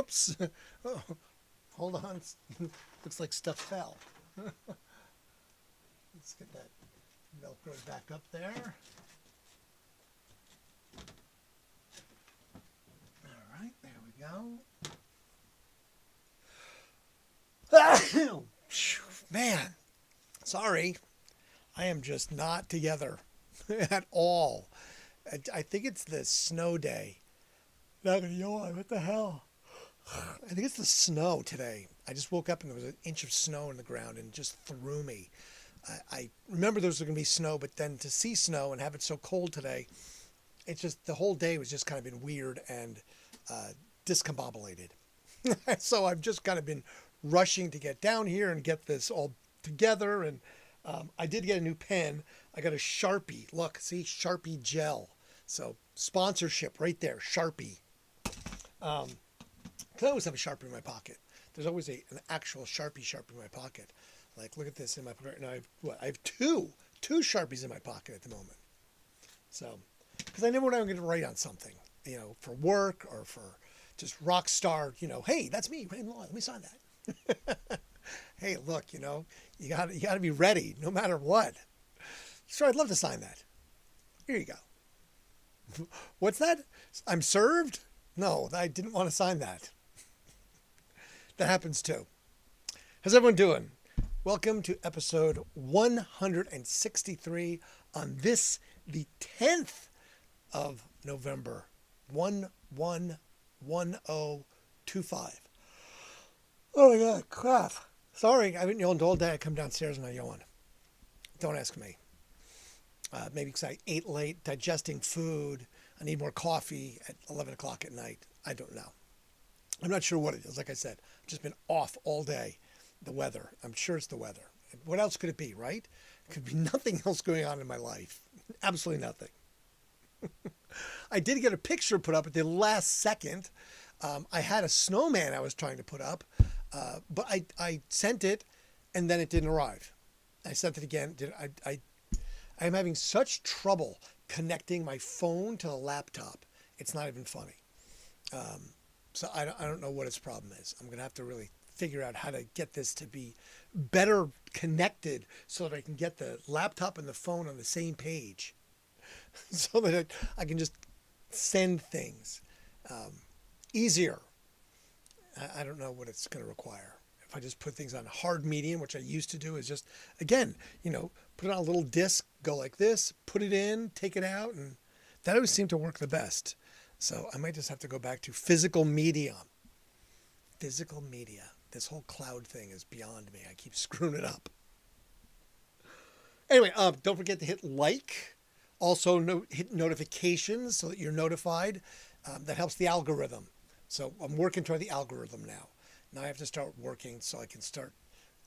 Whoops. Oh, hold on. Looks like stuff fell. Let's get that Velcro back up there. All right, there we go. Man, sorry. I am just not together at all. I think it's the snow day. Not gonna yawn. What the hell? I think it's the snow today. I just woke up and there was an inch of snow on the ground and it just threw me. I remember there was going to be snow, but then to see snow and have it so cold today, it's just the whole day was just kind of been weird and discombobulated. So I've just kind of been rushing to get down here and get this all together. And I did get a new pen. I got a Sharpie. Look, see, Sharpie gel. So sponsorship right there, Sharpie. I always have a Sharpie in my pocket. There's always an actual Sharpie in my pocket. Like, look at this in my pocket. Now I have two Sharpies in my pocket at the moment. So, because I never know I'm going to write on something, for work or for just rock star, hey, that's me, Raymond Law. Let me sign that. Hey, look, you got to be ready no matter what. Sure, I'd love to sign that. Here you go. What's that? I'm served? No, I didn't want to sign that. That happens too. How's everyone doing? Welcome to episode 163 on this, the 10th of November, 111025. Oh my God, crap. Sorry, I haven't yawned all day. I come downstairs and I yawn. Don't ask me. Maybe because I ate late, digesting food. I need more coffee at 11 o'clock at night. I don't know. I'm not sure what it is. Like I said, I've just been off all day. The weather. I'm sure it's the weather. What else could it be, right? It could be nothing else going on in my life. Absolutely nothing. I did get a picture put up at the last second. I had a snowman I was trying to put up, but I sent it and then it didn't arrive. I sent it again. I'm having such trouble connecting my phone to the laptop. It's not even funny. So I don't know what its problem is. I'm going to have to really figure out how to get this to be better connected so that I can get the laptop and the phone on the same page so that I can just send things easier. I don't know what it's going to require. If I just put things on hard medium, which I used to do, is just, again, put it on a little disc, go like this, put it in, take it out, and that always seemed to work the best. So I might just have to go back to physical medium. Physical media. This whole cloud thing is beyond me. I keep screwing it up. Anyway, don't forget to hit like. Also, hit notifications so that you're notified. That helps the algorithm. So I'm working toward the algorithm now. Now I have to start working so I can start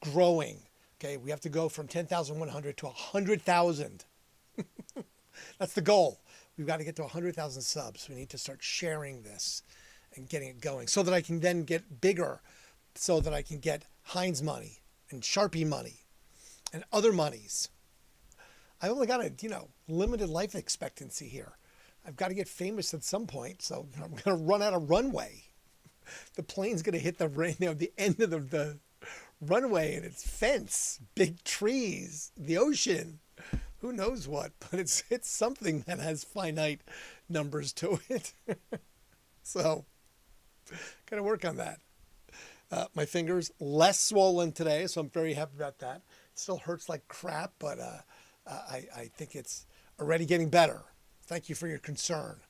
growing. Okay, we have to go from 10,100 to 100,000. That's the goal. We've got to get to 100,000 subs. We need to start sharing this and getting it going so that I can then get bigger, so that I can get Heinz money and Sharpie money and other monies. I only got a, limited life expectancy here. I've got to get famous at some point, so I'm going to run out of runway. The plane's going to hit the end of the runway and it's fence, big trees, the ocean, who knows what, but it's something that has finite numbers to it. So, got to work on that. My finger's less swollen today, so I'm very happy about that. It still hurts like crap, but I think it's already getting better. Thank you for your concern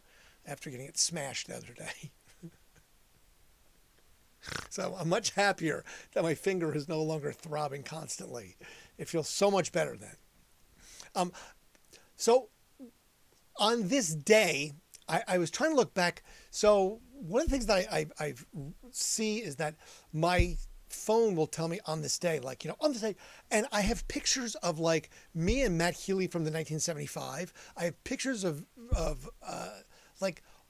after getting it smashed the other day. So I'm much happier that my finger is no longer throbbing constantly. It feels so much better then. So on this day, I was trying to look back. So one of the things that I see is that my phone will tell me on this day, on this day, and I have pictures of me and Matt Healy from the 1975. I have pictures of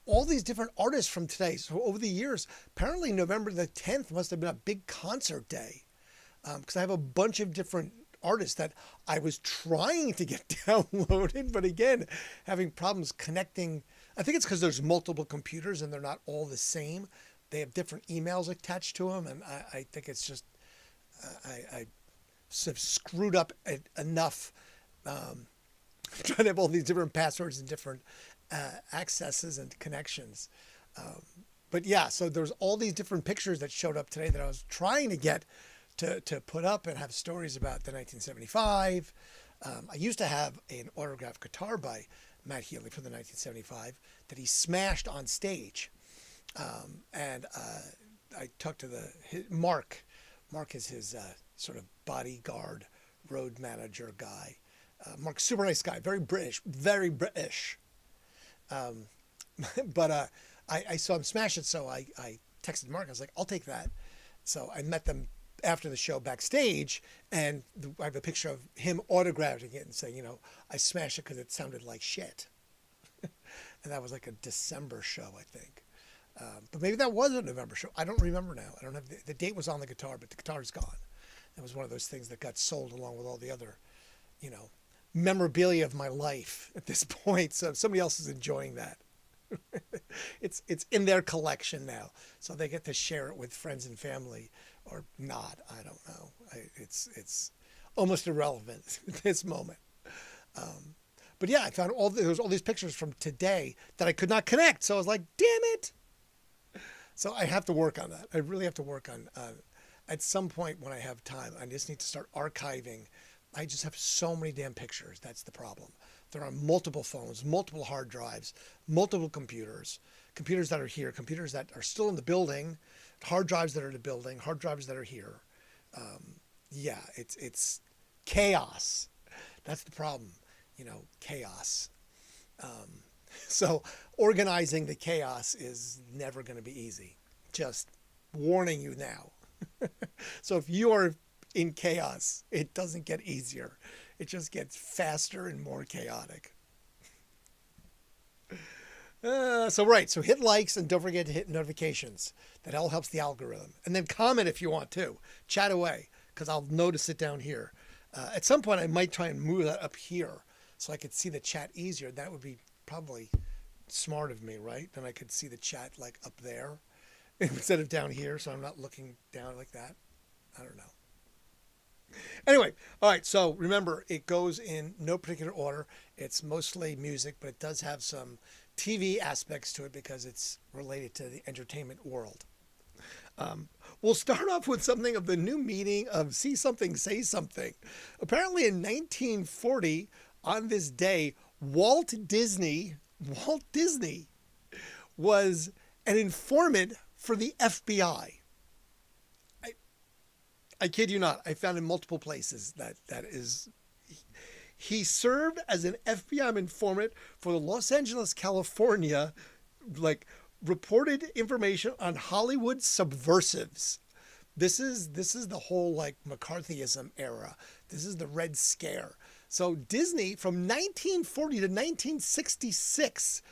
all these different artists from today. So over the years, apparently November the 10th must have been a big concert day, because I have a bunch of different artists that I was trying to get downloaded, but again, having problems connecting. I think it's because there's multiple computers and they're not all the same. they have different emails attached to them, and I think it's just I sort of screwed up enough trying to have all these different passwords and different accesses and connections. But yeah, so there's all these different pictures that showed up today that I was trying to get to put up and have stories about the 1975. I used to have an autographed guitar by Matt Healy for the 1975 that he smashed on stage. And I talked to Mark. Mark is his sort of bodyguard, road manager guy. Mark's super nice guy, very British, very British. But I saw him smash it, so I texted Mark. I was like, I'll take that. So I met them after the show backstage, and I have a picture of him autographing it and saying, you know, I smashed it because it sounded like shit. And that was like a December show, I think. But maybe that was a November show. I don't remember now. I don't have the date was on the guitar, but the guitar's gone. It was one of those things that got sold along with all the other, you know, memorabilia of my life at this point. So somebody else is enjoying that. It's in their collection now, so they get to share it with friends and family, or not. I don't know. It's almost irrelevant at this moment. But yeah, I found there was all these pictures from today that I could not connect. So I was like, damn it. So I have to work on that. I really have to work on at some point when I have time, I just need to start archiving. I just have so many damn pictures. That's the problem. There are multiple phones, multiple hard drives, multiple computers that are here, computers that are still in the building, hard drives that are in the building, hard drives that are here. Yeah, it's chaos. That's the problem, you know, chaos. So organizing the chaos is never going to be easy. Just warning you now. So if you are in chaos, it doesn't get easier. It just gets faster and more chaotic. So hit likes and don't forget to hit notifications. That all helps the algorithm. And then comment if you want to. Chat away, because I'll notice it down here. At some point, I might try and move that up here so I could see the chat easier. That would be probably smart of me, right? Then I could see the chat like up there instead of down here, so I'm not looking down like that. I don't know. Anyway, all right, so remember, it goes in no particular order. It's mostly music, but it does have some TV aspects to it because it's related to the entertainment world. We'll start off with something of the new meaning of see something, say something. Apparently in 1940, on this day, Walt Disney was an informant for the FBI. I kid you not. I found in multiple places that is. He served as an FBI informant for the Los Angeles, California, like reported information on Hollywood subversives. This is the whole like McCarthyism era. This is the Red Scare. So Disney from 1940 to 1966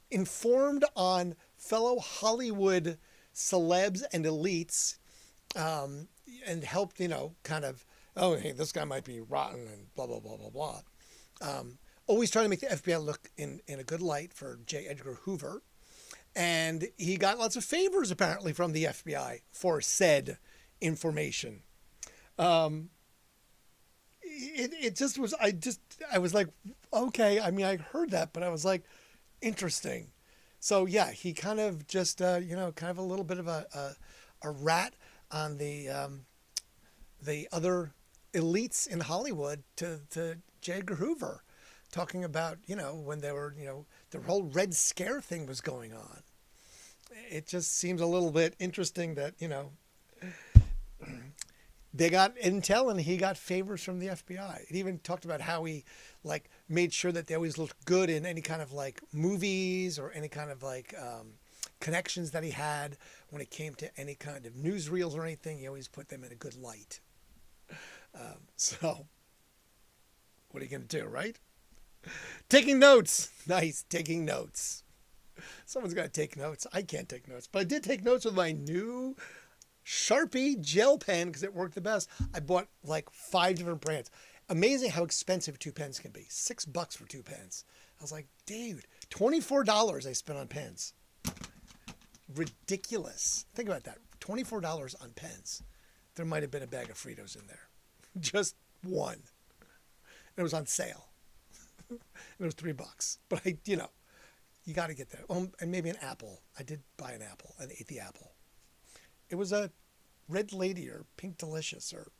informed on fellow Hollywood celebs and elites. And helped, you know, kind of, oh, hey, this guy might be rotten and blah, blah, blah, blah, blah. Always trying to make the FBI look in a good light for J. Edgar Hoover. And he got lots of favors, apparently, from the FBI for said information. It just was, I was like, okay, I mean, I heard that, but I was like, interesting. So, yeah, he kind of just, you know, kind of a little bit of a rat on the other elites in Hollywood to J. Edgar Hoover, talking about, you know, when they were, you know, the whole Red Scare thing was going on. It just seems a little bit interesting that, you know, they got intel and he got favors from the FBI. It even talked about how he like made sure that they always looked good in any kind of like movies or any kind of like connections that he had when it came to any kind of newsreels or anything. He always put them in a good light. So what are you going to do, right? Taking notes. Nice. Taking notes. Someone's got to take notes. I can't take notes, but I did take notes with my new Sharpie gel pen because it worked the best. I bought like 5 different brands. Amazing how expensive 2 pens can be. $6 for 2 pens. I was like, dude, $24 I spent on pens. ridiculous. Think about that. $24 on pens. There might have been a bag of Fritos in there. Just one. It was on sale. It was $3. But you got to get that. And maybe an apple. I did buy an apple and ate the apple. It was a Red Lady or Pink Delicious or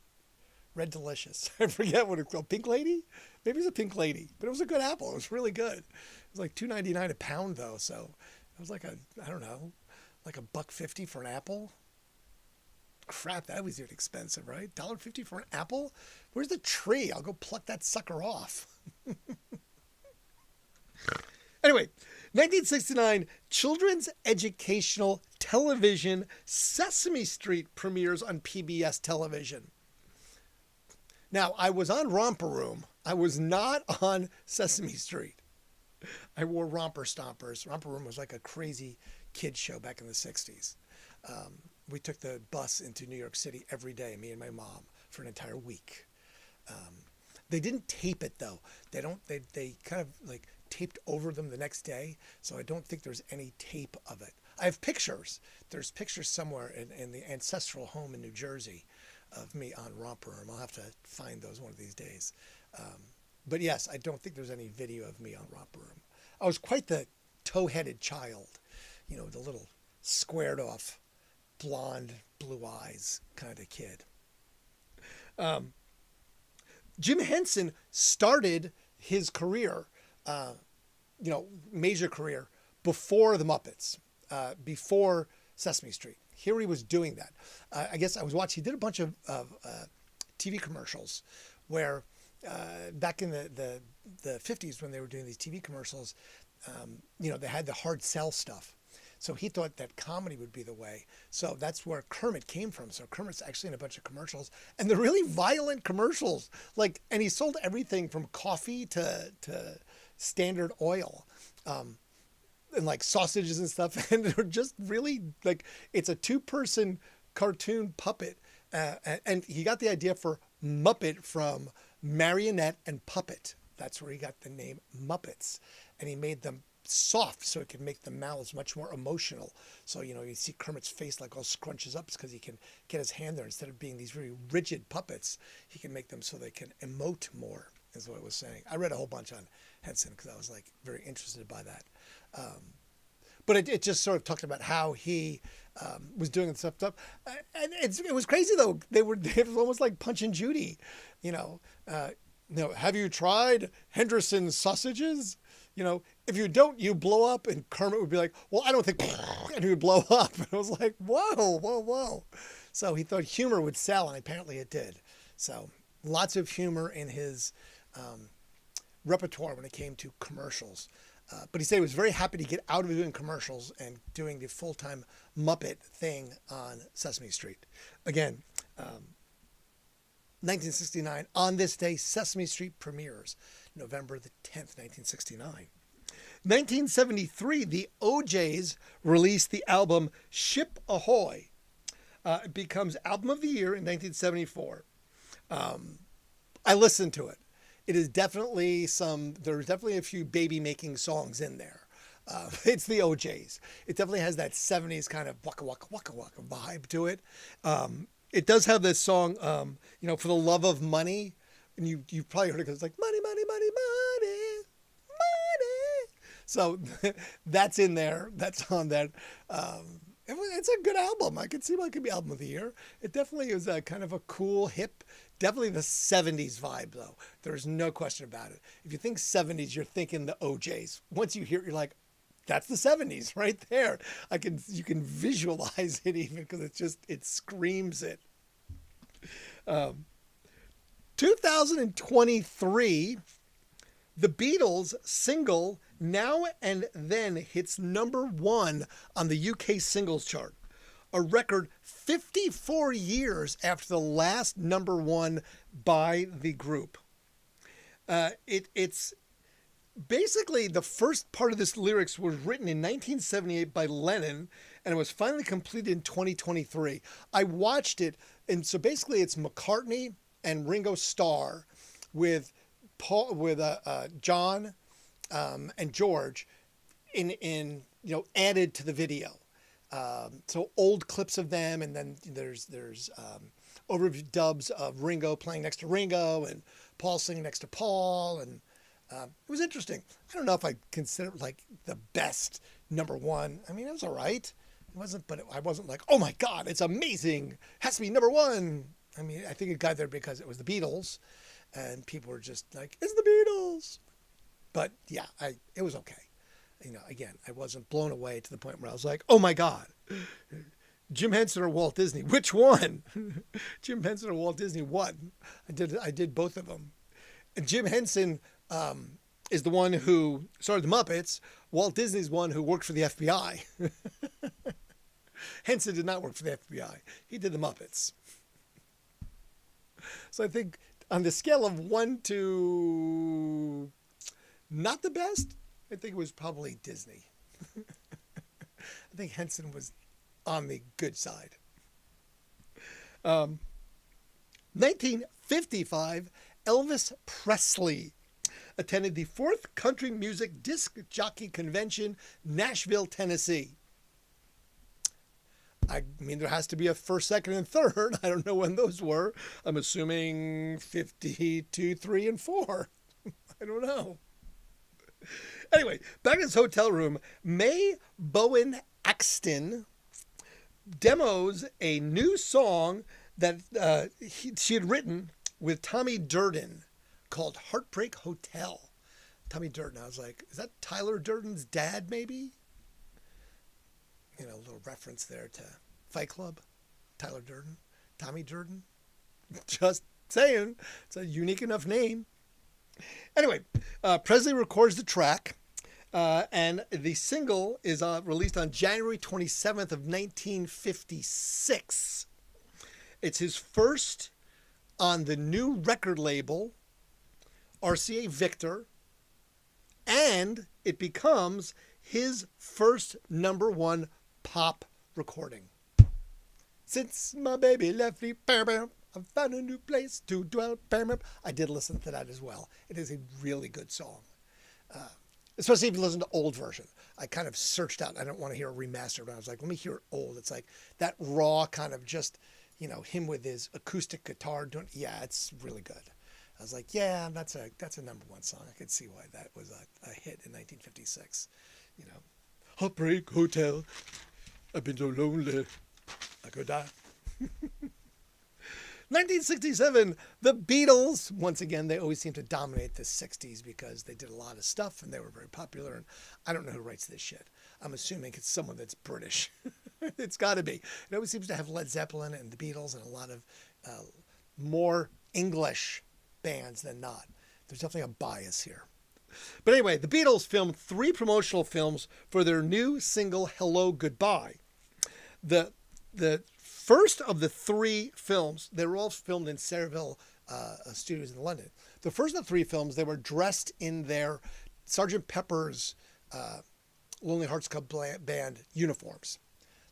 Red Delicious. I forget what it's called. Pink Lady? Maybe it's a Pink Lady. But it was a good apple. It was really good. It was like $2.99 a pound though. So it was like I don't know, like $1.50 for an apple. Crap, that was expensive, right? $1.50 for an apple? Where's the tree? I'll go pluck that sucker off. Anyway, 1969, children's educational television Sesame Street premieres on PBS television. Now, I was on Romper Room. I was not on Sesame Street. I wore romper stompers. Romper Room was like a crazy kid show back in the 60s. We took the bus into New York City every day, me and my mom, for an entire week. They didn't tape it though. They kind of like taped over them the next day. So I don't think there's any tape of it. I have pictures. There's pictures somewhere in the ancestral home in New Jersey of me on Romper Room. I'll have to find those one of these days. But yes, I don't think there's any video of me on Romper Room. I was quite the tow-headed child, the little squared off, blonde, blue eyes kind of kid. Jim Henson started his career, major career, before the Muppets, before Sesame Street. Here he was doing that. I guess I was watching, he did a bunch of TV commercials where back in the 50s when they were doing these TV commercials, they had the hard sell stuff. So he thought that comedy would be the way. So that's where Kermit came from. So Kermit's actually in a bunch of commercials, and they're really violent commercials. And he sold everything from coffee to Standard Oil, and like sausages and stuff. And they're just really it's a 2-person cartoon puppet. And he got the idea for Muppet from marionette and puppet. That's where he got the name Muppets. And he made them soft so it can make the mouths much more emotional. So, you see Kermit's face all scrunches up because he can get his hand there. Instead of being these really rigid puppets, he can make them so they can emote more, is what I was saying. I read a whole bunch on Henson because I was very interested by that. But it just sort of talked about how he was doing stuff. And it was crazy though. It was almost like Punch and Judy, have you tried Henderson's sausages? If you don't, you blow up. And Kermit would be like, well, I don't think, and he would blow up. And I was like, whoa. So he thought humor would sell, and apparently it did. So lots of humor in his repertoire when it came to commercials. But he said he was very happy to get out of doing commercials and doing the full-time Muppet thing on Sesame Street. Again, 1969, on this day, Sesame Street premieres, November the 10th, 1969. 1973, the OJs released the album Ship Ahoy. It becomes Album of the Year in 1974. I listened to it. It is definitely there's definitely a few baby-making songs in there. It's the OJs. It definitely has that 70s kind of waka waka waka waka vibe to it. It does have this song, For the Love of Money. And you've probably heard it because it's like, money, money, money, money, money. So that's in there. That's on that. It's a good album. I could see why it could be Album of the Year. It definitely is a kind of a cool, hip, definitely the 70s vibe, though. There's no question about it. If you think 70s, you're thinking the OJs. Once you hear it, you're like, that's the 70s right there. You can visualize it even because it screams it. 2023, the Beatles' single Now and Then hits #1 on the UK singles chart, a record 54 years after the last #1 by the group. It's basically the first part of this lyrics was written in 1978 by Lennon, and it was finally completed in 2023. I watched it, and so basically it's McCartney and Ringo Starr with Paul, with John and George in added to the video. So old clips of them, and then there's overview dubs of Ringo playing next to Ringo and Paul singing next to Paul, and it was interesting. I don't know if I consider it like the best number one. I mean, it was all right. It wasn't, but I wasn't like, oh my God, it's amazing. Has to be number one. I mean, I think it got there because it was the Beatles, and people were just like, it's the Beatles. But yeah, it was okay. Again, I wasn't blown away to the point where I was like, oh my God, Jim Henson or Walt Disney, which one? Jim Henson or Walt Disney, what? I did both of them. And Jim Henson is the one who started the Muppets. Walt Disney's one who worked for the FBI. Henson did not work for the FBI. He did the Muppets. So I think on the scale of 1 to not the best, I think it was probably Disney. I think Henson was on the good side. 1955, Elvis Presley attended the 4th Country Music Disc Jockey Convention, Nashville, Tennessee. I mean, there has to be a first, second, and third. I don't know when those were. I'm assuming 52, 3, and 4. I don't know. Anyway, back in his hotel room, Mae Bowen Axton demos a new song that she had written with Tommy Durden called Heartbreak Hotel. Tommy Durden, I was like, is that Tyler Durden's dad, maybe? A little reference there to Fight Club. Tyler Durden, Tommy Durden. Just saying, it's a unique enough name. Anyway, Presley records the track, and the single is released on January 27th of 1956. It's his first on the new record label, RCA Victor, and it becomes his first number one pop recording. Since my baby left me, I found a new place to dwell. I did listen to that as well. It is a really good song. Especially if you listen to old version. I kind of searched out. I don't want to hear a remaster, but I was like, let me hear it old. It's like that raw kind of just, him with his acoustic guitar doing. Yeah, it's really good. I was like, yeah, that's a number one song. I could see why that was a hit in 1956. Heartbreak Hotel. I've been so lonely, I could die. 1967, the Beatles. Once again, they always seem to dominate the 60s because they did a lot of stuff and they were very popular. And I don't know who writes this shit. I'm assuming it's someone that's British. It's got to be. It always seems to have Led Zeppelin and the Beatles and a lot of more English bands than not. There's definitely a bias here. But anyway, the Beatles filmed 3 promotional films for their new single, Hello, Goodbye. The first of the 3 films, they were all filmed in Sayreville studios in London. The first of the 3 films, they were dressed in their Sgt. Pepper's Lonely Hearts Club Band uniforms.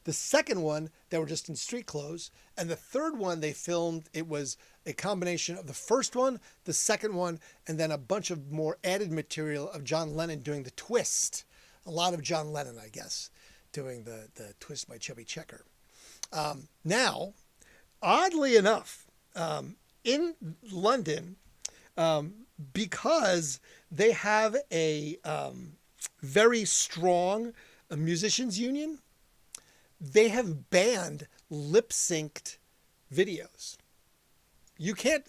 The second one, they were just in street clothes. And the third one they filmed, it was a combination of the first one, the second one, and then a bunch of more added material of John Lennon doing the twist. A lot of John Lennon, I guess, doing the twist by Chubby Checker. Now, oddly enough, in London, because they have a very strong musicians union, they have banned lip-synced videos. You can't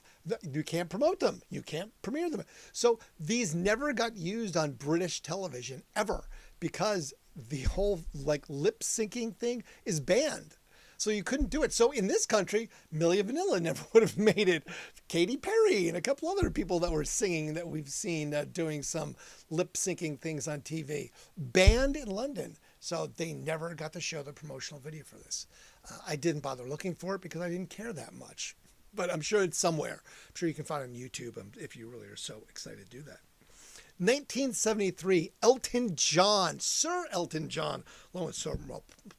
promote them. You can't premiere them. So these never got used on British television ever because the whole lip syncing thing is banned. So you couldn't do it. So in this country, Milli Vanilli never would have made it. Katy Perry and a couple other people that were singing that we've seen doing some lip syncing things on TV. Banned in London. So they never got to show the promotional video for this. I didn't bother looking for it because I didn't care that much. But I'm sure it's somewhere. I'm sure you can find it on YouTube if you really are so excited to do that. 1973, Elton John, Sir Elton John, along with Sir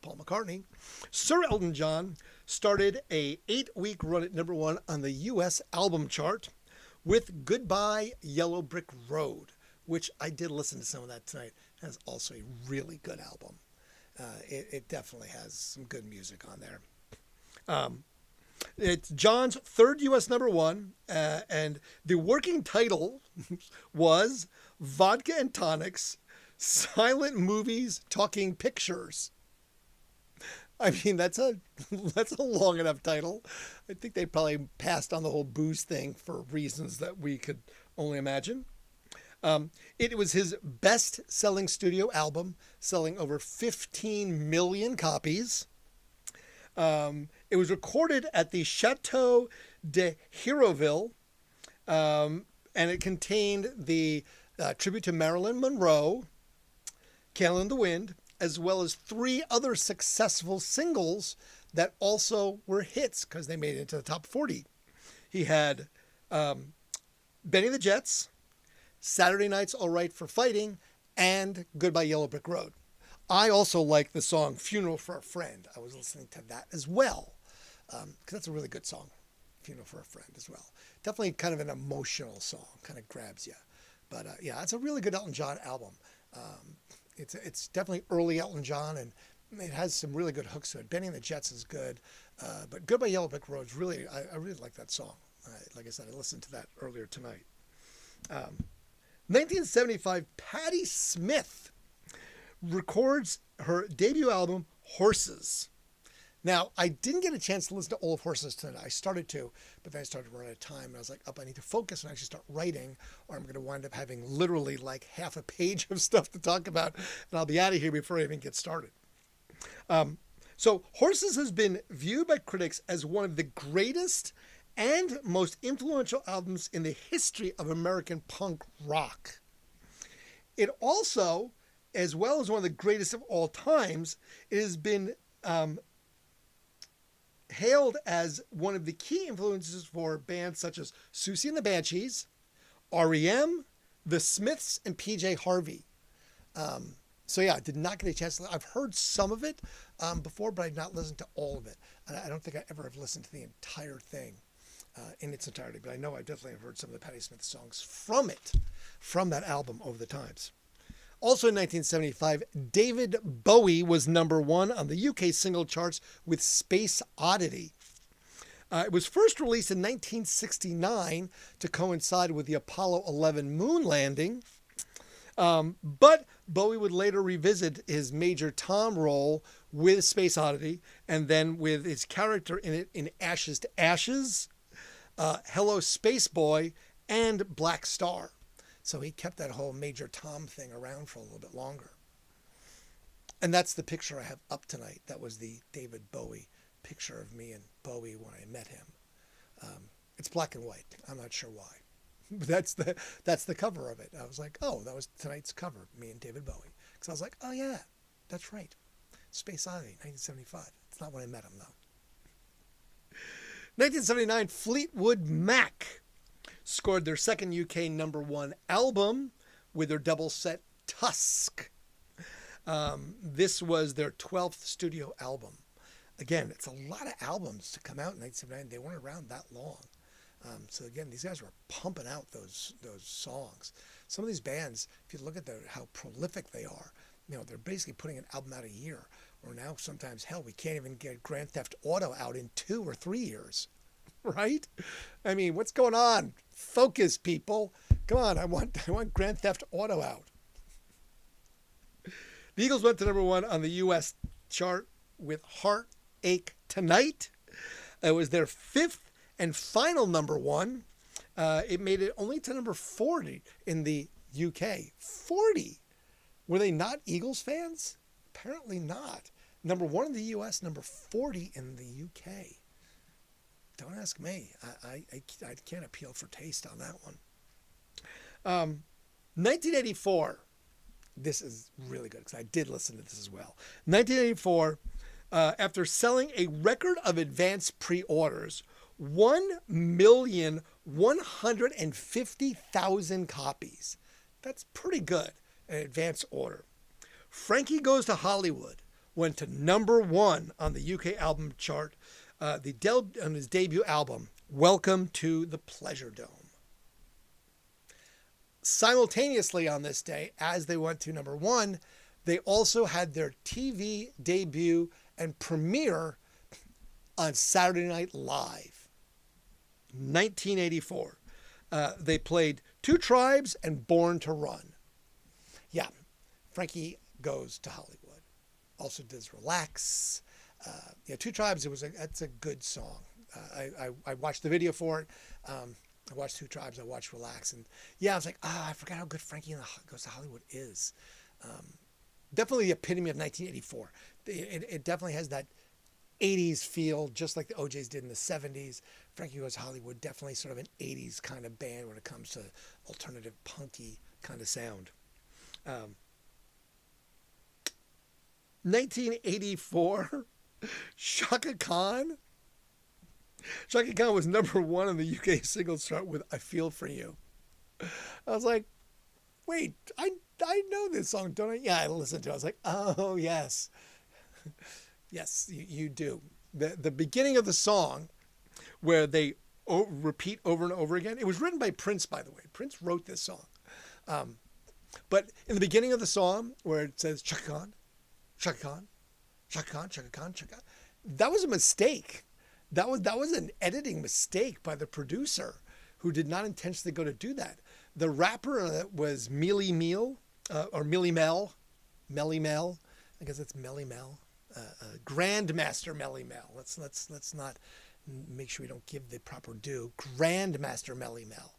Paul McCartney. Sir Elton John started a 8-week run at number 1 on the U.S. album chart with Goodbye Yellow Brick Road, which I did listen to some of that tonight. That's also a really good album. it definitely has some good music on there. It's John's third U.S. number one, and the working title was Vodka and Tonics, Silent Movies Talking Pictures. I mean, that's a long enough title. I think they probably passed on the whole booze thing for reasons that we could only imagine. It was his best-selling studio album, selling over 15 million copies. It was recorded at the Chateau de Hérouville, and it contained the tribute to Marilyn Monroe, Candle in the Wind, as well as 3 other successful singles that also were hits because they made it into the top 40. He had Benny the Jets, Saturday Night's All Right for Fighting, and Goodbye Yellow Brick Road. I also like the song Funeral for a Friend. I was listening to that as well, because that's a really good song, Funeral for a Friend as well. Definitely kind of an emotional song, kind of grabs you. But yeah, it's a really good Elton John album. It's definitely early Elton John, and it has some really good hooks to it. Benny and the Jets is good, but Goodbye Yellow Brick Road is really, I really like that song. Like I said, I listened to that earlier tonight. 1975, Patti Smith records her debut album, Horses. Now, I didn't get a chance to listen to all of Horses tonight. I started to, but then I started running out of time, and I was like, I need to focus and actually start writing, or I'm going to wind up having literally like half a page of stuff to talk about, and I'll be out of here before I even get started. So Horses has been viewed by critics as one of the greatest and most influential albums in the history of American punk rock. It also, as well as one of the greatest of all times, it has been hailed as one of the key influences for bands such as Susie and the Banshees, REM, The Smiths, and PJ Harvey. So yeah, I did not get a chance to. I've heard some of it before, but I've not listened to all of it. And I don't think I ever have listened to the entire thing in its entirety, but I know I definitely have heard some of the Patti Smith songs from that album over the times. Also in 1975, David Bowie was number one on the UK single charts with Space Oddity. It was first released in 1969 to coincide with the Apollo 11 moon landing, but Bowie would later revisit his Major Tom role with Space Oddity, and then with his character in it in Ashes to Ashes, Hello Space Boy, and Black Star. So he kept that whole Major Tom thing around for a little bit longer. And that's the picture I have up tonight. That was the David Bowie picture of me and Bowie when I met him. It's black and white. I'm not sure why. But that's the cover of it. I was like, oh, that was tonight's cover, me and David Bowie. Because I was like, oh yeah, that's right. Space Oddity, 1975. It's not when I met him, though. 1979, Fleetwood Mac scored their second UK number one album with their double set Tusk. This was their 12th studio album. Again, it's a lot of albums to come out in 1979. They weren't around that long. So again, these guys were pumping out those songs. Some of these bands, if you look at how prolific they are, they're basically putting an album out a year. Or now sometimes, hell, we can't even get Grand Theft Auto out in 2 or 3 years. Right? I mean, what's going on? Focus, people. Come on, I want Grand Theft Auto out. The Eagles went to number one on the U.S. chart with Heartache Tonight. It was their 5th and final number one. It made it only to number 40 in the UK. 40? Were they not Eagles fans? Apparently not. Number one in the US, number 40 in the UK. Don't ask me. I can't appeal for taste on that one. 1984. This is really good because I did listen to this as well. 1984, after selling a record of advance pre-orders, 1,150,000 copies. That's pretty good, an advance order. Frankie Goes to Hollywood went to number one on the UK album chart on his debut album, Welcome to the Pleasure Dome. Simultaneously on this day, as they went to number one, They also had their TV debut and premiere on Saturday Night Live, 1984. They played Two Tribes and Born to Run. Yeah, Frankie Goes to Hollywood. Also does Relax. Yeah, Two Tribes. That's a good song. I watched the video for it. I watched Two Tribes. I watched Relax, and yeah, I was like, I forgot how good Frankie Goes to Hollywood is. Definitely the epitome of 1984. It definitely has that 80s feel, just like the OJs did in the 70s. Frankie Goes to Hollywood, definitely sort of an 80s kind of band when it comes to alternative punky kind of sound. 1984, Shaka Khan. Shaka Khan was number one on the UK singles chart with I Feel For You. I was like, wait, I know this song, don't I? Yeah, I listened to it. I was like, oh, yes. Yes, you do. The beginning of the song, where they repeat over and over again, it was written by Prince, by the way. Prince wrote this song. But in the beginning of the song, where it says, Shaka Khan, Shaka Khan, Shaka Khan, Shaka Khan, Shaka Khan, that was a mistake. That was an editing mistake by the producer, who did not intentionally go to do that. The rapper was Mealy Mel, or Millie Mel, Melly Mel. I guess it's Melly Mel, Grandmaster Melly Mel. Let's not make sure we don't give the proper due. Grandmaster Melly Mel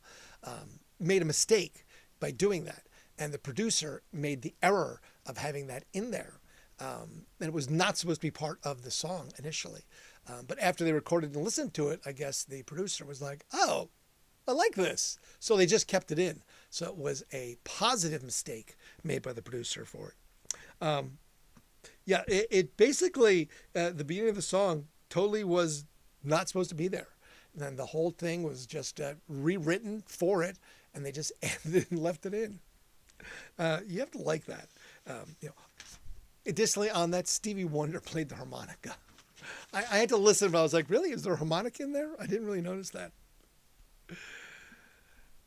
made a mistake by doing that, and the producer made the error of having that in there, and it was not supposed to be part of the song initially. But after they recorded and listened to it, I guess the producer was like, oh, I like this. So they just kept it in. So it was a positive mistake made by the producer for it. Yeah, it basically, the beginning of the song totally was not supposed to be there. And then the whole thing was just rewritten for it, and they just added and left it in. You have to like that. Additionally, on that, Stevie Wonder played the harmonica. I had to listen, but I was like, really? Is there a harmonica in there? I didn't really notice that.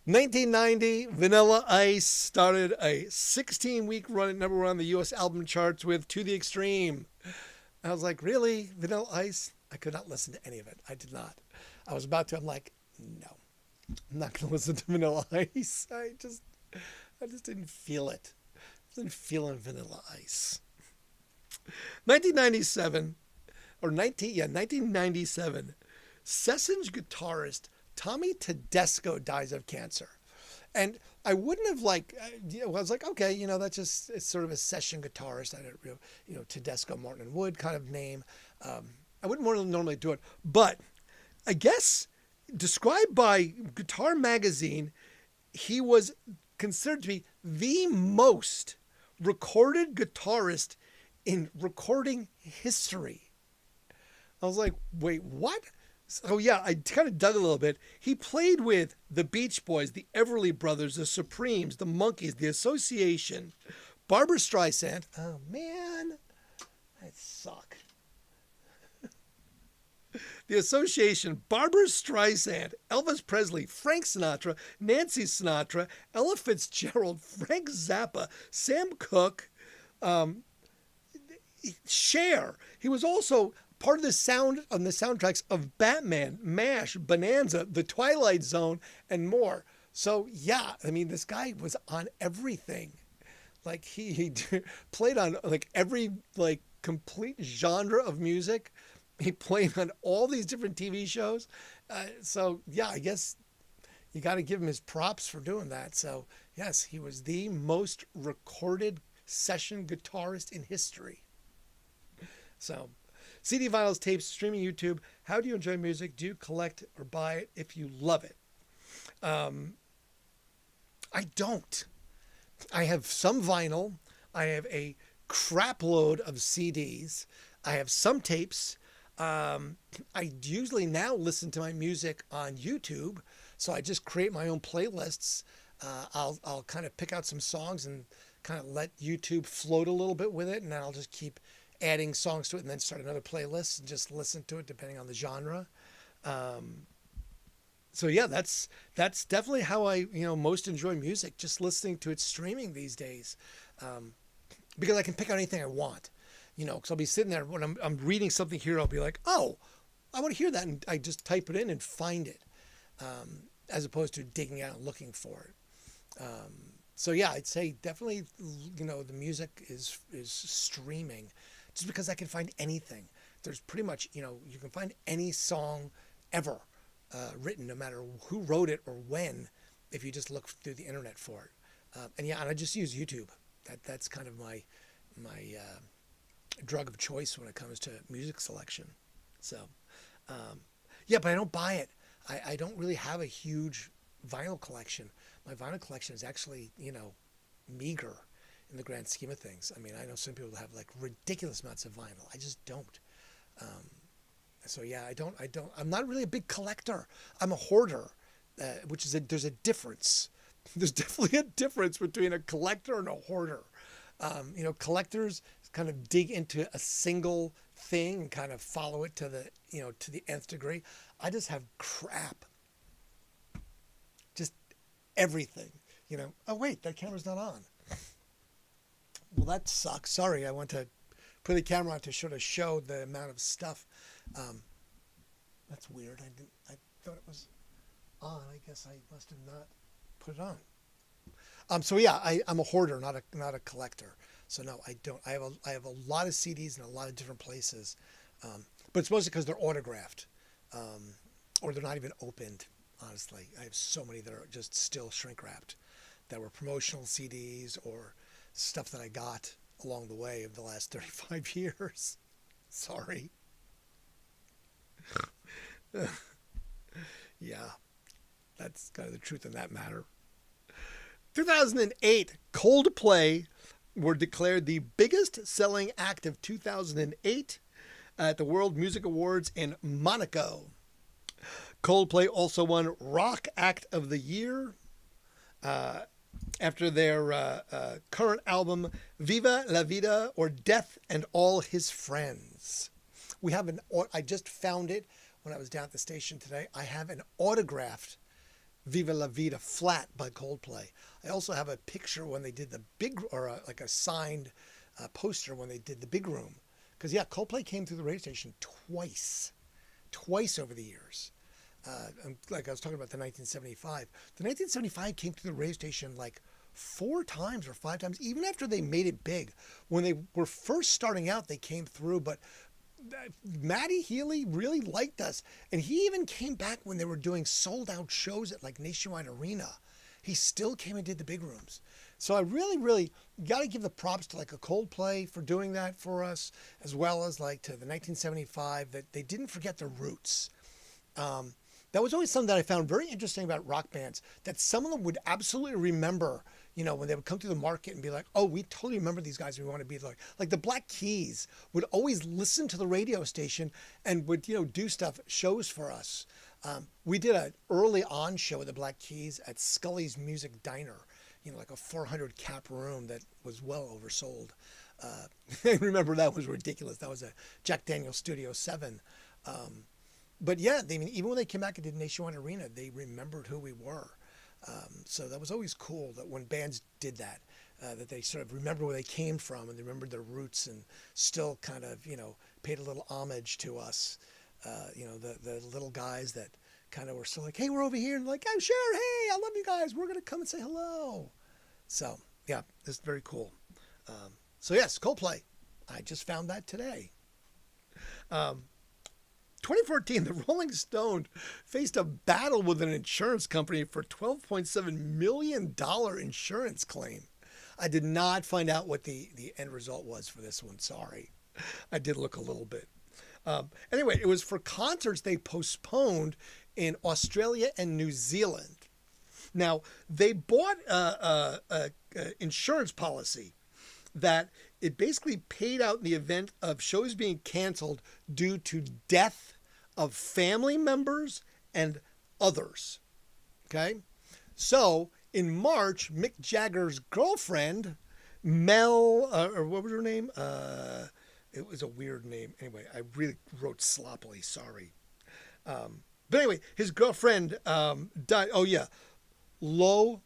1990, Vanilla Ice started a 16-week run at number one on the U.S. album charts with To the Extreme. I was like, really? Vanilla Ice? I could not listen to any of it. I did not. I was about to. I'm like, no, I'm not going to listen to Vanilla Ice. I just didn't feel it. I didn't feel in Vanilla Ice. 1997, 1997, Sessions guitarist Tommy Tedesco dies of cancer. And I wouldn't have I was like, okay, that's just, it's sort of a session guitarist. I don't, Tedesco, Martin and Wood kind of name. I wouldn't normally do it, but I guess described by Guitar Magazine, he was considered to be the most recorded guitarist in recording history. I was like, wait, what? So yeah, I kind of dug a little bit. He played with the Beach Boys, the Everly Brothers, the Supremes, the Monkees, the Association, Barbra Streisand. Oh man, I suck. The Association, Barbra Streisand, Elvis Presley, Frank Sinatra, Nancy Sinatra, Ella Fitzgerald, Frank Zappa, Sam Cooke, Cher. He was also part of the sound on the soundtracks of Batman, MASH, Bonanza, The Twilight Zone, and more. So yeah, I mean, this guy was on everything. Like he played on every complete genre of music. He played on all these different TV shows. So yeah, I guess you got to give him his props for doing that. So yes, he was the most recorded session guitarist in history. So CD, vinyls, tapes, streaming, YouTube. How do you enjoy music? Do you collect or buy it if you love it? I don't. I have some vinyl. I have a crap load of CDs. I have some tapes. I usually now listen to my music on YouTube. So I just create my own playlists. I'll kind of pick out some songs and kind of let YouTube float a little bit with it. And then I'll just keep adding songs to it and then start another playlist and just listen to it depending on the genre. So yeah, that's definitely how I, most enjoy music, just listening to it streaming these days. because I can pick out anything I want, because I'll be sitting there when I'm reading something here. I'll be like, oh, I want to hear that. And I just type it in and find it, as opposed to digging out and looking for it. So yeah, I'd say definitely, the music is streaming just because I can find anything. There's pretty much, you can find any song ever written, no matter who wrote it or when, if you just look through the internet for it. And I just use YouTube. That's kind of my drug of choice when it comes to music selection. So, but I don't buy it. I don't really have a huge vinyl collection. My vinyl collection is actually, meager in the grand scheme of things. I mean, I know some people have like ridiculous amounts of vinyl. I just don't. I'm not really a big collector. I'm a hoarder, there's a difference. There's definitely a difference between a collector and a hoarder. Collectors kind of dig into a single thing and kind of follow it to the nth degree. I just have crap. Just everything, Oh wait, that camera's not on. Well, that sucks. Sorry, I want to put the camera on to sort of show the amount of stuff. That's weird. I thought it was on. I guess I must have not put it on. I'm a hoarder, not a collector. So no, I don't. I have a lot of CDs in a lot of different places, but it's mostly because they're autographed, or they're not even opened. Honestly, I have so many that are just still shrink wrapped, that were promotional CDs or stuff that I got along the way of the last 35 years. Sorry. Yeah, that's kind of the truth in that matter. 2008, Coldplay were declared the biggest selling act of 2008 at the World Music Awards in Monaco. Coldplay also won Rock Act of the Year after their current album, Viva la Vida, or Death and All His Friends. I just found it when I was down at the station today. I have an autographed Viva la Vida flat by Coldplay. I also have a picture when they did the like a signed poster when they did the big room. Because Coldplay came through the radio station twice over the years. Like I was talking about the 1975. The 1975 came through the radio station like 4 times or 5 times, even after they made it big. When they were first starting out, they came through, but Matty Healy really liked us. And he even came back when they were doing sold out shows at like Nationwide Arena. He still came and did the big rooms. So I really, really got to give the props to like a Coldplay for doing that for us, as well as like to the 1975, that they didn't forget their roots. That was always something that I found very interesting about rock bands, that some of them would absolutely remember, when they would come to the market and be like, oh, we totally remember these guys. We want to be like the Black Keys would always listen to the radio station and would, do shows for us. We did an early on show with the Black Keys at Scully's Music Diner, like a 400 cap room that was well oversold. I remember that was ridiculous. That was a Jack Daniel's Studio 7. But yeah, even when they came back and did Nationwide Arena, they remembered who we were. So that was always cool that when bands did that, that they sort of remember where they came from and they remembered their roots and still kind of, paid a little homage to us. The little guys that kind of were still like, hey, we're over here. And like, oh, sure. Hey, I love you guys. We're going to come and say hello. So yeah, it's very cool. So yes, Coldplay. I just found that today. 2014, the Rolling Stone faced a battle with an insurance company for $12.7 million insurance claim. I did not find out what the end result was for this one. Sorry. I did look a little bit. Anyway, it was for concerts they postponed in Australia and New Zealand. Now, they bought a insurance policy that it basically paid out in the event of shows being canceled due to death of family members and others. Okay? So, in March, Mick Jagger's girlfriend, Mel, or what was her name? It was a weird name. Anyway, I really wrote sloppily. Sorry. But anyway, his girlfriend died. Oh, yeah. Lwren,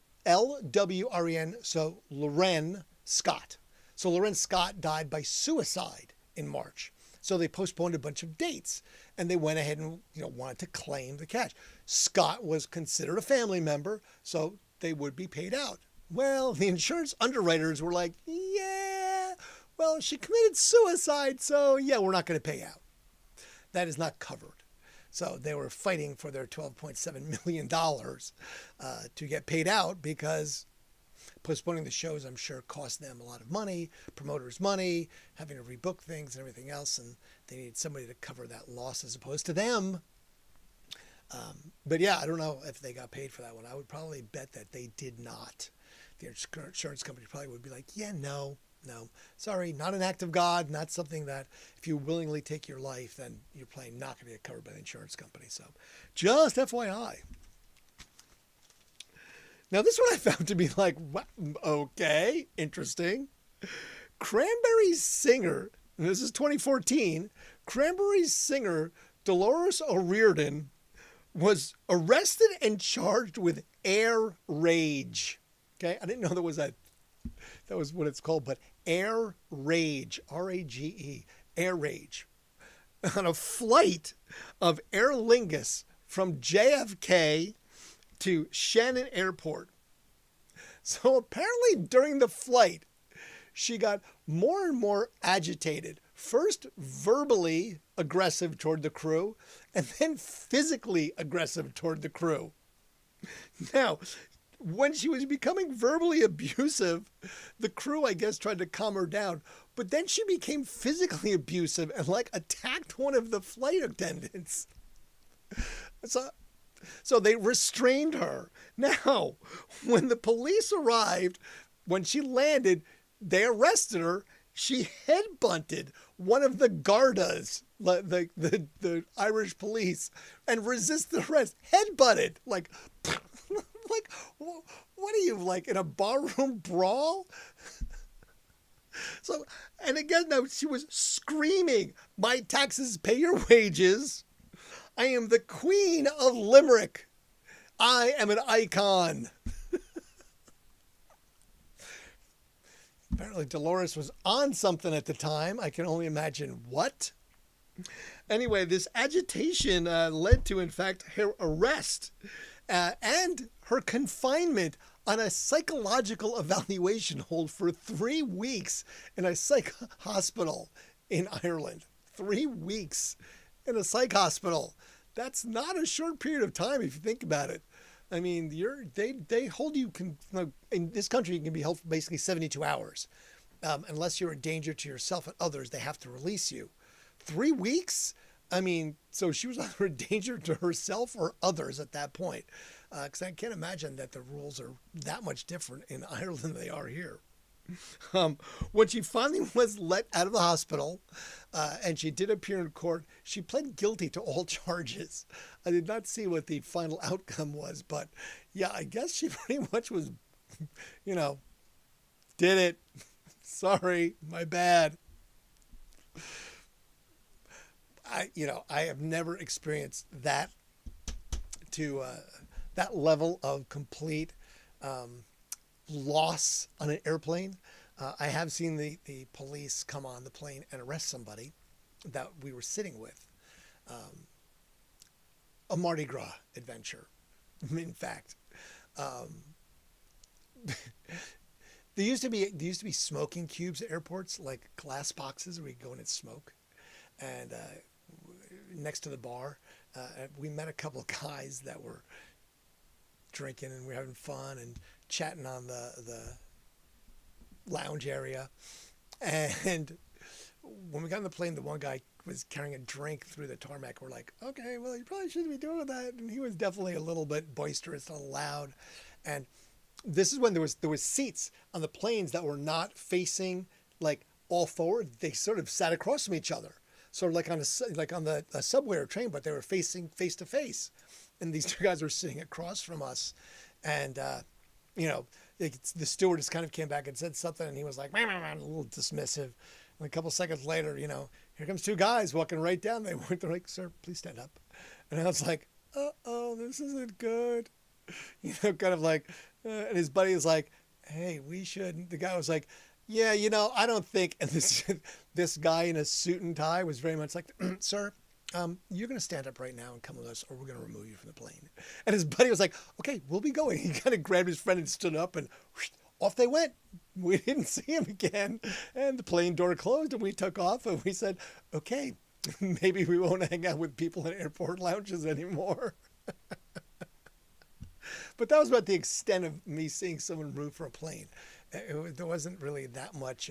so Loren Scott. So Lorenz Scott died by suicide in March. So they postponed a bunch of dates and they went ahead and wanted to claim the cash. Scott was considered a family member, so they would be paid out. Well, the insurance underwriters were like, yeah, well, she committed suicide, so yeah, we're not going to pay out. That is not covered. So they were fighting for their $12.7 million to get paid out because postponing the shows, I'm sure, cost them a lot of money, promoters money, having to rebook things and everything else, and they needed somebody to cover that loss as opposed to them. But yeah, I don't know if they got paid for that one. I would probably bet that they did not. The insurance company probably would be like, yeah, no, sorry, not an act of God, not something that if you willingly take your life, then you're probably not going to get covered by the insurance company. So just FYI. Now, this one I found to be like, okay, interesting. Cranberries singer, and this is 2014, Cranberries singer Dolores O'Riordan was arrested and charged with air rage. Okay, I didn't know that was what it's called, but air rage, R-A-G-E, air rage. On a flight of Aer Lingus from JFK to Shannon Airport. So apparently during the flight, she got more and more agitated. First verbally aggressive toward the crew, and then physically aggressive toward the crew. Now, when she was becoming verbally abusive, the crew, I guess, tried to calm her down. But then she became physically abusive and attacked one of the flight attendants. So they restrained her. Now, when the police arrived, when she landed, they arrested her. She headbutted one of the Gardas, the Irish police, and resisted arrest. Headbutted. What are you, in a barroom brawl? So, and again, now she was screaming, my taxes pay your wages. I am the queen of Limerick. I am an icon. Apparently Dolores was on something at the time. I can only imagine what. Anyway, this agitation led to, in fact, her arrest and her confinement on a psychological evaluation hold for 3 weeks in a psych hospital in Ireland. 3 weeks in a psych hospital. That's not a short period of time if you think about it. I mean, they hold you, in this country, you can be held for basically 72 hours. Unless you're a danger to yourself and others, they have to release you. 3 weeks? I mean, so she was either a danger to herself or others at that point. Because I can't imagine that the rules are that much different in Ireland than they are here. When she finally was let out of the hospital and she did appear in court, she pled guilty to all charges. I did not see what the final outcome was, but yeah, I guess she pretty much was, did it. Sorry, my bad. I have never experienced that to that level of complete loss on an airplane. I have seen the police come on the plane and arrest somebody that we were sitting with. A Mardi Gras adventure, in fact. There used to be smoking cubes at airports, like glass boxes where you go in and smoke, and next to the bar. We met a couple of guys that were drinking and we were having fun and chatting on the lounge area. And when we got on the plane, the one guy was carrying a drink through the tarmac. We're like, okay, well, you probably shouldn't be doing that. And he was definitely a little bit boisterous and loud. And this is when there was seats on the planes that were not facing all forward. They sort of sat across from each other, sort of on the subway or train, but they were facing face to face. And these two guys were sitting across from us, and the stewardess kind of came back and said something, and he was like, a little dismissive. And a couple seconds later, here comes two guys walking right down. They're like, sir, please stand up. And I was like, uh-oh, this isn't good. Kind of like, and his buddy was like, hey, we shouldn't. The guy was like, Yeah, I don't think, and this guy in a suit and tie was very much like, sir, you're going to stand up right now and come with us, or we're going to remove you from the plane. And his buddy was like, okay, we'll be going. He kind of grabbed his friend and stood up, and whoosh, off they went. We didn't see him again, and the plane door closed, and we took off, and we said, okay, maybe we won't hang out with people in airport lounges anymore. But that was about the extent of me seeing someone root for a plane. There wasn't really that much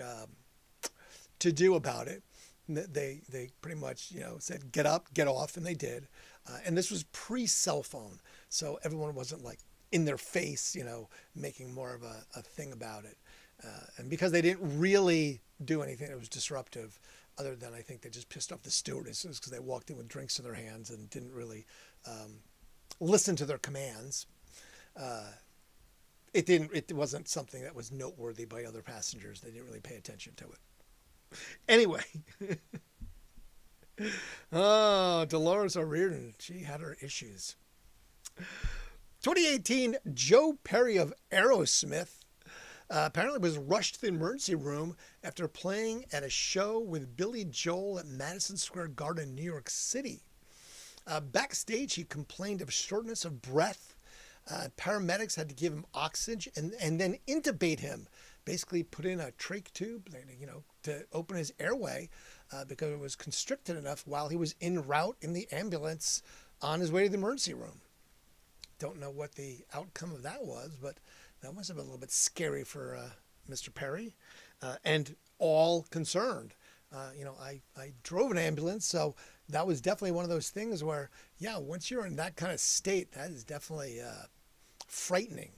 to do about it. They pretty much said get up, get off, and they did. And this was pre-cell phone, so everyone wasn't like in their face, making more of a thing about it. And because they didn't really do anything that was disruptive, other than I think they just pissed off the stewardesses because they walked in with drinks in their hands and didn't really listen to their commands. It wasn't something that was noteworthy by other passengers. They didn't really pay attention to it. Anyway. Oh, Dolores O'Riordan. She had her issues. 2018, Joe Perry of Aerosmith apparently was rushed to the emergency room after playing at a show with Billy Joel at Madison Square Garden, New York City. Backstage, he complained of shortness of breath. Paramedics had to give him oxygen and then intubate him, basically put in a trach tube, to open his airway because it was constricted enough while he was en route in the ambulance on his way to the emergency room. Don't know what the outcome of that was, but that must have been a little bit scary for Mr. Perry and all concerned. I drove an ambulance, so that was definitely one of those things where, yeah, once you're in that kind of state, that is definitely frightening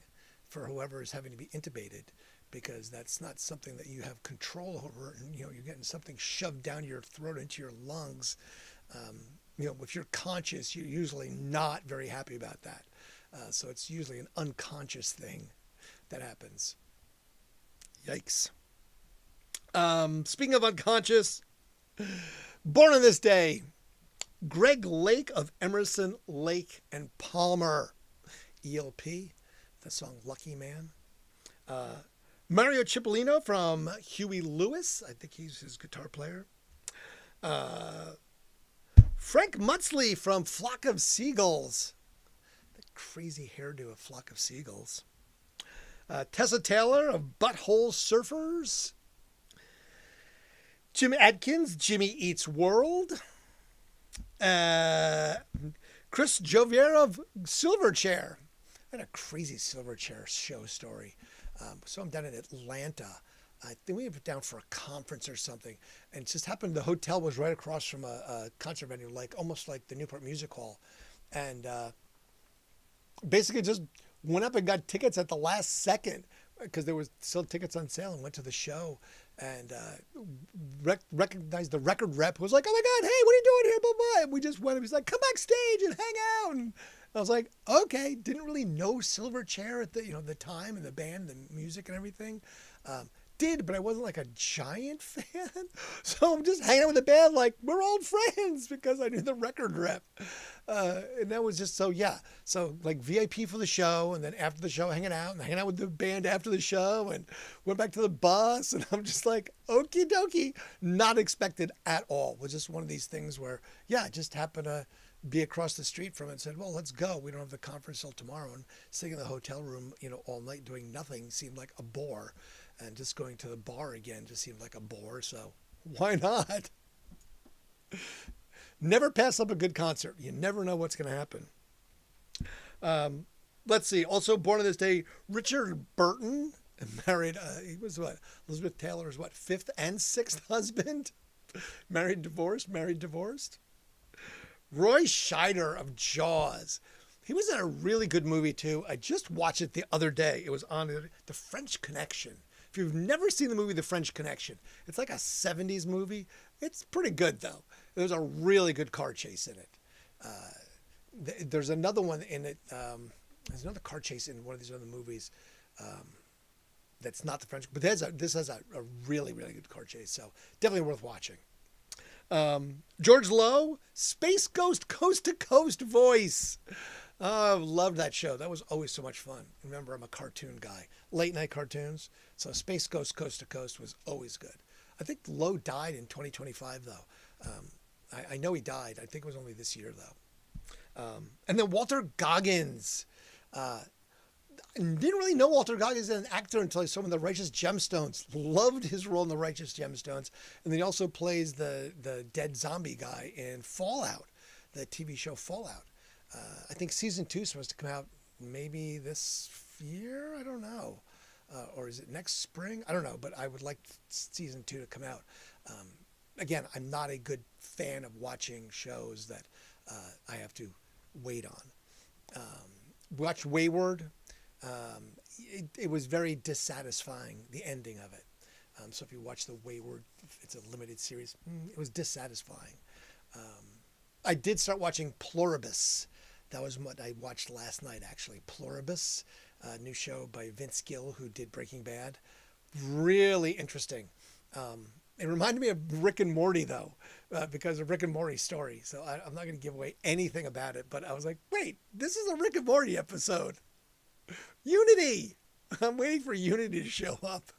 for whoever is having to be intubated, because that's not something that you have control over. And, you're getting something shoved down your throat into your lungs. If you're conscious, you're usually not very happy about that. So it's usually an unconscious thing that happens. Yikes. Speaking of unconscious, born on this day, Greg Lake of Emerson, Lake and Palmer, ELP, the song Lucky Man. Mario Cipollino from Huey Lewis, I think he's his guitar player. Frank Mutzley from Flock of Seagulls, the crazy hairdo of Flock of Seagulls. Tessa Taylor of Butthole Surfers. Jim Adkins, Jimmy Eats World. Chris Jovier of Silverchair. I had a crazy Silverchair show story. So I'm down in Atlanta. I think we went down for a conference or something, and it just happened the hotel was right across from a concert venue, almost like the Newport Music Hall, and basically just went up and got tickets at the last second because there was still tickets on sale, and went to the show and recognized the record rep who was like, "Oh my God, hey, what are you doing here?" Blah, blah. And we just went. He's like, "Come backstage and hang out." And I was like, "Okay." Didn't really know Silverchair at the time and the band, the music and everything. But I wasn't like a giant fan. So I'm just hanging out with the band like we're old friends because I knew the record rep. And that was just so, yeah. So like VIP for the show, and then after the show hanging out with the band after the show, and went back to the bus, and I'm just like, okie dokie. Not expected at all. It was just one of these things where, yeah, I just happened to be across the street from it and said, well, let's go. We don't have the conference till tomorrow. And sitting in the hotel room, all night doing nothing seemed like a bore. And just going to the bar again just seemed like a bore, so why not? Never pass up a good concert. You never know what's going to happen. Let's see. Also born on this day, Richard Burton, married, he was Elizabeth Taylor's fifth and sixth husband? Married, divorced. Roy Scheider of Jaws. He was in a really good movie too. I just watched it the other day. It was on The French Connection. If you've never seen the movie The French Connection, it's like a 70s movie. It's pretty good, though. There's a really good car chase in it. There's another one in it. There's another car chase in one of these other movies that's not The French, but this has a really, really good car chase, so definitely worth watching. George Lowe, Space Ghost Coast to Coast voice. Oh, I loved that show. That was always so much fun. Remember, I'm a cartoon guy. Late night cartoons. So Space Ghost Coast to Coast was always good. I think Lowe died in 2025, though. I know he died. I think it was only this year, though. And then Walter Goggins. Uh, didn't really know Walter Goggins as an actor until I saw him in The Righteous Gemstones. Loved his role in The Righteous Gemstones. And then he also plays the dead zombie guy in Fallout, the TV show Fallout. I think season 2 is supposed to come out maybe this year. I don't know. Or is it next spring? I don't know, but I would like season 2 to come out. Again, I'm not a good fan of watching shows that I have to wait on. Watch Wayward. It was very dissatisfying, the ending of it. So if you watch the Wayward, it's a limited series, it was dissatisfying. I did start watching Pluribus. That was what I watched last night, actually. Pluribus, a new show by Vince Gill, who did Breaking Bad. Really interesting. It reminded me of Rick and Morty, though, because of Rick and Morty's story. So I'm not going to give away anything about it, but I was like, wait, this is a Rick and Morty episode. Unity! I'm waiting for Unity to show up.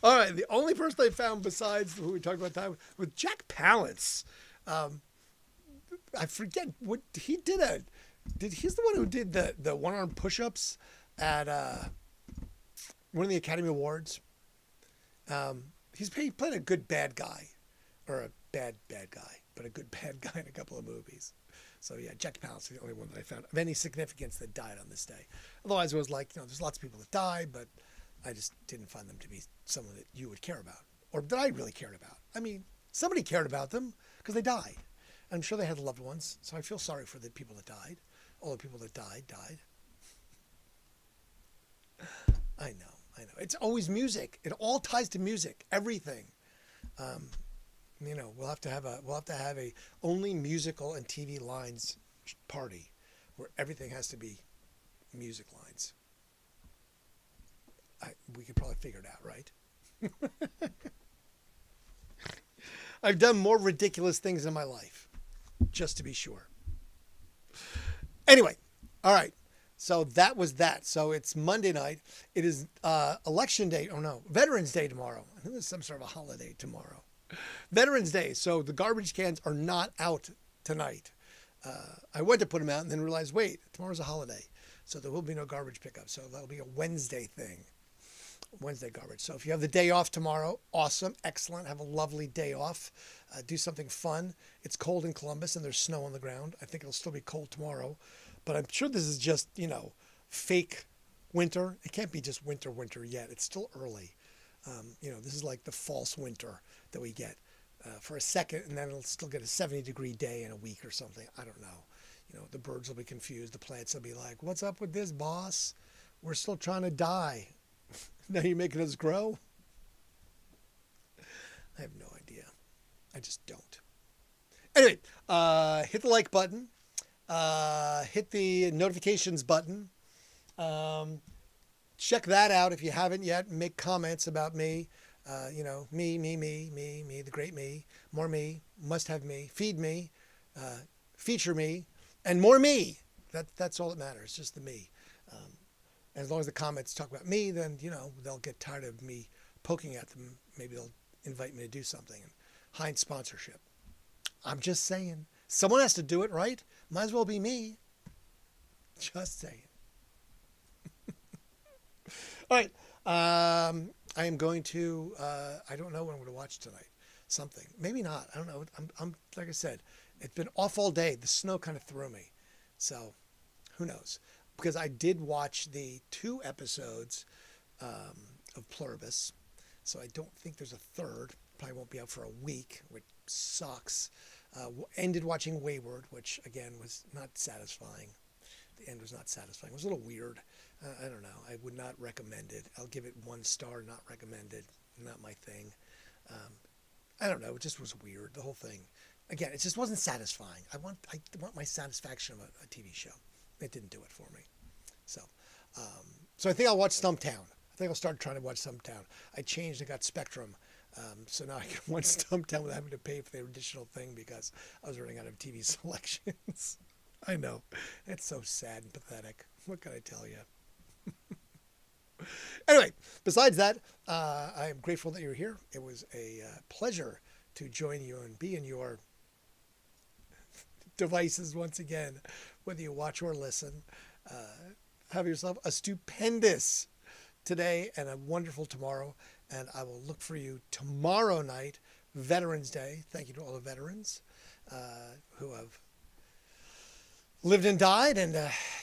All right, the only person I found besides who we talked about time was Jack Palance. I forget what he did. He's the one who did the one-arm push-ups at one of the Academy Awards. He played a good bad guy, or a bad guy, but a good bad guy in a couple of movies. So yeah, Jack Palance is the only one that I found of any significance that died on this day. Otherwise, it was like, there's lots of people that died, but I just didn't find them to be someone that you would care about, or that I really cared about. I mean, somebody cared about them because they died. I'm sure they had loved ones, so I feel sorry for the people that died. All the people that died. I know. It's always music. It all ties to music. Everything. We'll have to have a only musical and TV lines party, where everything has to be music lines. We could probably figure it out, right? I've done more ridiculous things in my life, just to be sure. Anyway, all right. So that was that. So it's Monday night. It is election day. Oh no, Veterans Day tomorrow. I think there's some sort of a holiday tomorrow. Veterans Day. So the garbage cans are not out tonight. I went to put them out and then realized, wait, tomorrow's a holiday. So there will be no garbage pickup. So that'll be a Wednesday thing. Wednesday garbage. So if you have the day off tomorrow, awesome, excellent. Have a lovely day off. Do something fun. It's cold in Columbus and there's snow on the ground. I think it'll still be cold tomorrow. But I'm sure this is just, fake winter. It can't be just winter yet. It's still early. This is like the false winter that we get for a second, and then it'll still get a 70-degree day in a week or something. I don't know. The birds will be confused. The plants will be like, what's up with this, boss? We're still trying to die. Now you're making us grow? I have no idea. I just don't. Anyway, hit the like button. Hit the notifications button. Check that out if you haven't yet. Make comments about me. Me, the great me. More me. Must have me. Feed me. Feature me. And more me. That's all that matters. Just the me. As long as the comments talk about me, then, they'll get tired of me poking at them. Maybe they'll invite me to do something. Heinz sponsorship. I'm just saying. Someone has to do it, right? Might as well be me. Just saying. All right. I am going to, I don't know what I'm going to watch tonight. Something. Maybe not. I don't know. I'm like I said, it's been off all day. The snow kind of threw me. So who knows? Because I did watch the 2 episodes of Pluribus. So I don't think there's a third. Probably won't be out for a week, which sucks. Ended watching Wayward, which again was not satisfying. The end was not satisfying. It was a little weird. I don't know. I would not recommend it. I'll give it 1 star, not recommended. Not my thing. I don't know. It just was weird. The whole thing. Again, it just wasn't satisfying. I want my satisfaction of a TV show. It didn't do it for me. So I think I'll watch Stumptown. I think I'll start trying to watch Stumptown. I changed and got Spectrum So now I get one stump down without having to pay for the additional thing because I was running out of TV selections. I know. It's so sad and pathetic. What can I tell you? Anyway, besides that, I am grateful that you're here. It was a pleasure to join you and be in your devices once again, whether you watch or listen. Have yourself a stupendous today and a wonderful tomorrow. And I will look for you tomorrow night, Veterans Day. Thank you to all the veterans who have lived and died and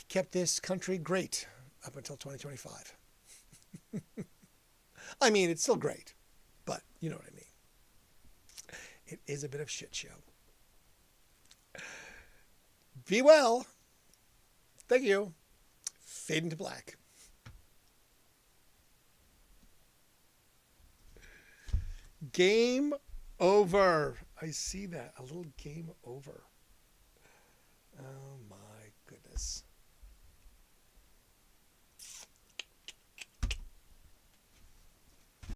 kept this country great up until 2025. I mean, it's still great, but you know what I mean. It is a bit of shit show. Be well. Thank you. Fade into black. Game over. I see that. A little game over. Oh my goodness.